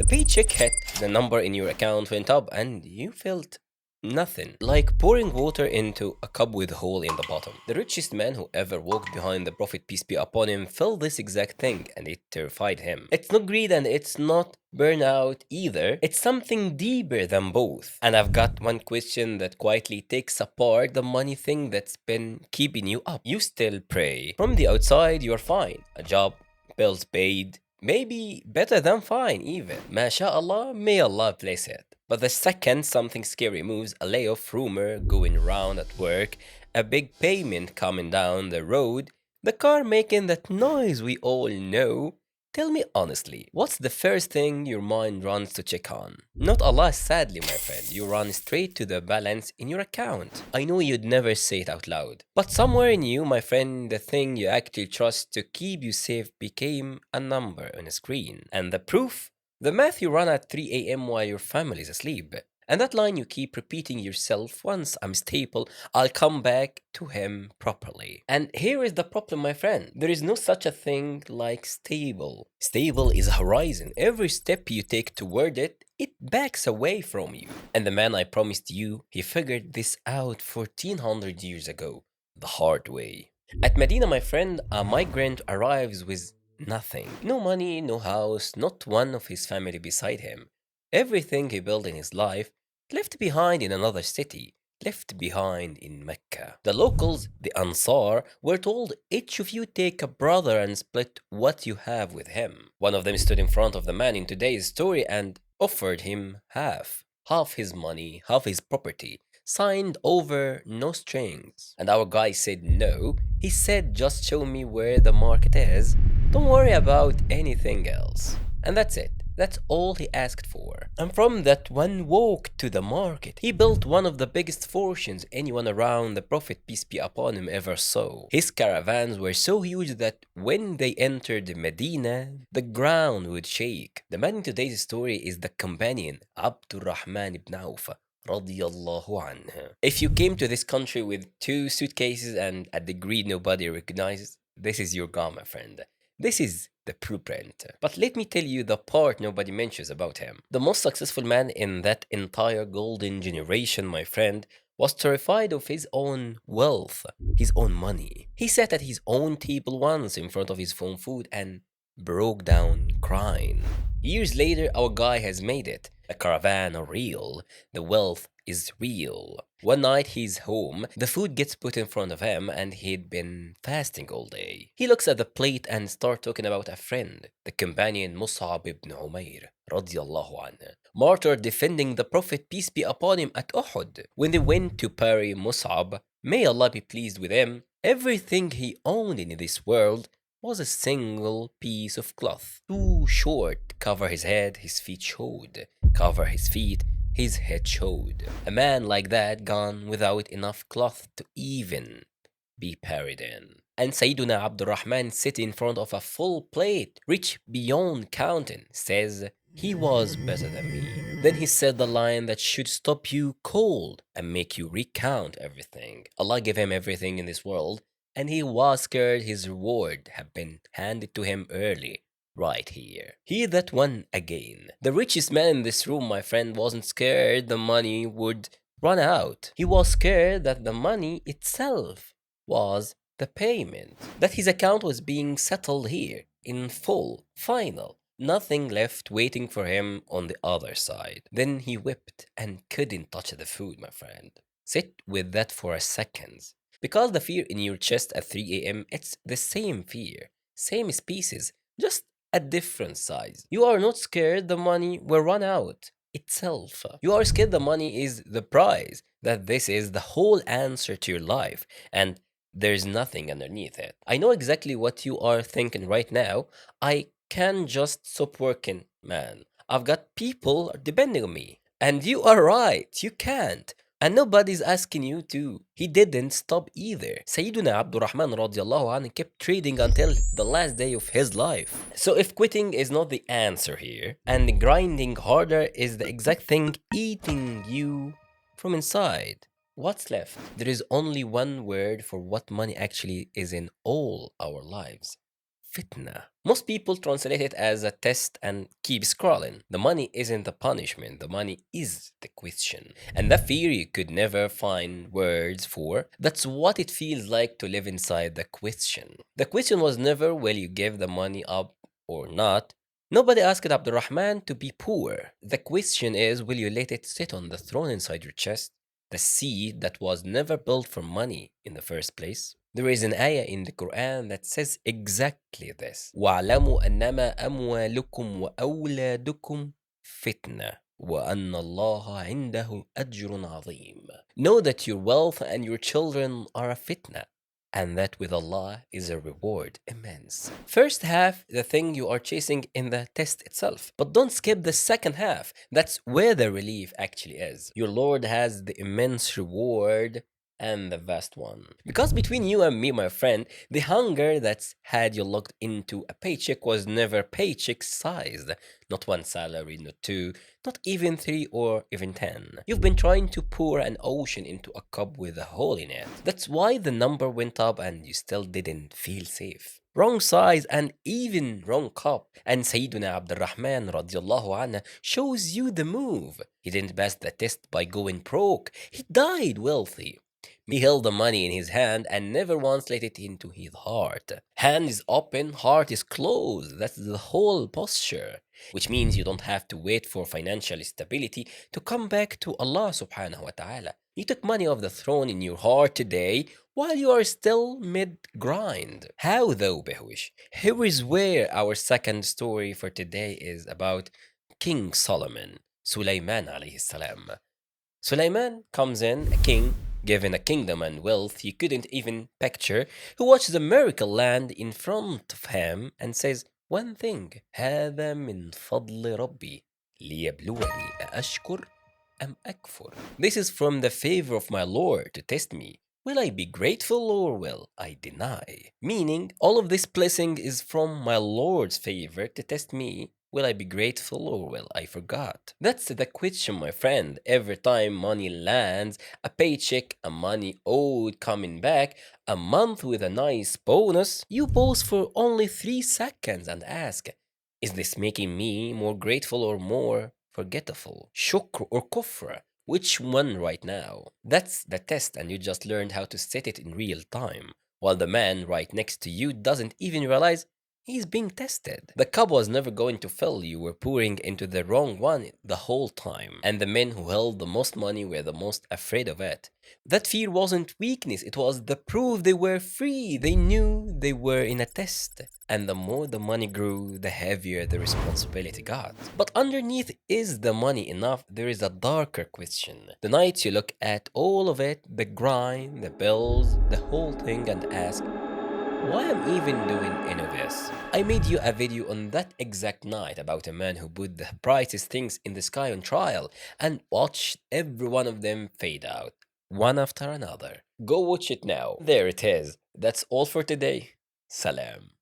The paycheck hit, the number in your account went up, and you felt nothing. Like pouring water into a cup with a hole in the bottom. The richest man who ever walked behind the Prophet, peace be upon him, felt this exact thing, and it terrified him. It's not greed and it's not burnout either. It's something deeper than both. And I've got one question that quietly takes apart the money thing that's been keeping you up. You still pray. From the outside, you're fine. A job, bills paid, maybe better than fine even. MashaAllah, may Allah bless it. But the second something scary moves, a layoff rumor going around at work, a big payment coming down the road, the car making that noise we all know, tell me honestly, what's the first thing your mind runs to check on? Not Allah, sadly, my friend. You run straight to the balance in your account. I know you'd never say it out loud, but somewhere in you, my friend, the thing you actually trust to keep you safe became a number on a screen. And the proof? The math you run at 3 a.m. while your family is asleep. And that line you keep repeating yourself, once I'm stable, I'll come back to him properly. And here is the problem, my friend. There is no such a thing like stable. Stable is a horizon. Every step you take toward it, it backs away from you. And the man I promised you, he figured this out 1400 years ago, the hard way. At Medina, my friend, a migrant arrives with nothing. No money, no house, not one of his family beside him. Everything he built in his life left behind in another city, left behind in Mecca. The locals, the Ansar, were told each of you take a brother and split what you have with him. One of them stood in front of the man in today's story and offered him half his money, half his property, signed over no strings. And our guy said no. He said, just show me where the market is. Don't worry about anything else. And that's it. That's all he asked for. And from that one walk to the market, he built one of the biggest fortunes anyone around the Prophet, peace be upon him, ever saw. His caravans were so huge that when they entered Medina, the ground would shake. The man in today's story is the companion, Abdurrahman ibn Auf. Radiallahu anhu. If you came to this country with 2 suitcases and a degree nobody recognizes, this is your god, my friend. This is the blueprint. But let me tell you the part nobody mentions about him. The most successful man in that entire golden generation, my friend, was terrified of his own wealth, his own money. He sat at his own table once in front of his phone food and broke down crying. Years later, our guy has made it. The caravan are real. The wealth is real. One night he's home, the food gets put in front of him and he'd been fasting all day. He looks at the plate and starts talking about a friend, the companion Mus'ab ibn Umair, radiallahu anhu, martyr defending the Prophet, peace be upon him, at Uhud. When they went to bury Mus'ab, may Allah be pleased with him, everything he owned in this world was a single piece of cloth, too short to cover his head. His feet showed. Cover his feet, his head showed. A man like that gone without enough cloth to even be buried in. And Sayyiduna Abdurrahman sitting in front of a full plate, rich beyond counting, says, he was better than me. Then he said the line that should stop you cold and make you recount everything. Allah gave him everything in this world, and he was scared his reward had been handed to him early, right here. Hear that one again. The richest man in this room, my friend, wasn't scared the money would run out. He was scared that the money itself was the payment, that his account was being settled here, in full, final. Nothing left waiting for him on the other side. Then he wept and couldn't touch the food, my friend. Sit with that for a second. Because the fear in your chest at 3 a.m., it's the same fear, same species, just a different size. You are not scared the money will run out itself. You are scared the money is the prize, that this is the whole answer to your life, and there's nothing underneath it. I know exactly what you are thinking right now. I can't just stop working, man. I've got people depending on me. And you are right, you can't. And nobody's asking you to. He didn't stop either. Sayyiduna Abdurrahman radiallahu anhu kept trading until the last day of his life. So if quitting is not the answer here, and grinding harder is the exact thing eating you from inside, what's left? There is only one word for what money actually is in all our lives. Fitna. Most people translate it as a test and keep scrolling. The money isn't the punishment, the money is the question. And that fear you could never find words for, that's what it feels like to live inside the question. The question was never, will you give the money up or not? Nobody asked Abdurrahman to be poor. The question is, will you let it sit on the throne inside your chest? The seed that was never built for money in the first place? There is an ayah in the Quran that says exactly this. وَاعْلَمُوا أَنَّمَا أَمْوَالُكُمْ وَأَوْلَادُكُمْ فِتْنَةٌ وَأَنَّ اللَّهَ عِنْدَهُ أَجْرٌ عَظِيمٌ. Know that your wealth and your children are a fitna, and that with Allah is a reward immense. First half, the thing you are chasing in the test itself. But don't skip the second half. That's where the relief actually is. Your Lord has the immense reward and the vast one. Because between you and me, my friend, the hunger that's had you locked into a paycheck was never paycheck sized. Not one salary, not two, not even three or even 10. You've been trying to pour an ocean into a cup with a hole in it. That's why the number went up and you still didn't feel safe. Wrong size and even wrong cup. And Sayyidina Abdurrahman radiallahu anhu shows you the move. He didn't pass the test by going broke. He died wealthy. He held the money in his hand and never once let it into his heart. Hand is open, heart is closed. That's the whole posture. Which means you don't have to wait for financial stability to come back to Allah subhanahu wa ta'ala. You took money off the throne in your heart today while you are still mid grind. How though, Behwish? Here is where our second story for today is about King Solomon, Sulaiman alayhi salam. Sulaiman comes in, a king, given a kingdom and wealth he couldn't even picture, who watches a miracle land in front of him and says one thing: هذا من فضل ربي ليبلوني أأشكر أم أكفر. This is from the favor of my Lord to test me. Will I be grateful or will I deny? Meaning, all of this blessing is from my Lord's favor to test me. Will I be grateful or will I forgot? That's the question, my friend. Every time money lands, a paycheck, a money owed coming back, a month with a nice bonus, you pause for only 3 seconds and ask, is this making me more grateful or more forgetful? Shukr or kufra? Which one right now? That's the test, and you just learned how to set it in real time, while the man right next to you doesn't even realize he's being tested. The cup was never going to fill, you were pouring into the wrong one the whole time, and the men who held the most money were the most afraid of it. That fear wasn't weakness, it was the proof they were free. They knew they were in a test. And the more the money grew, the heavier the responsibility got. But underneath, is the money enough? There is a darker question. The night you look at all of it, the grind, the bills, the whole thing, and ask, why am I even doing any of this? I made you a video on that exact night about a man who put the brightest things in the sky on trial and watched every one of them fade out, one after another. Go watch it now. There it is. That's all for today. Salam.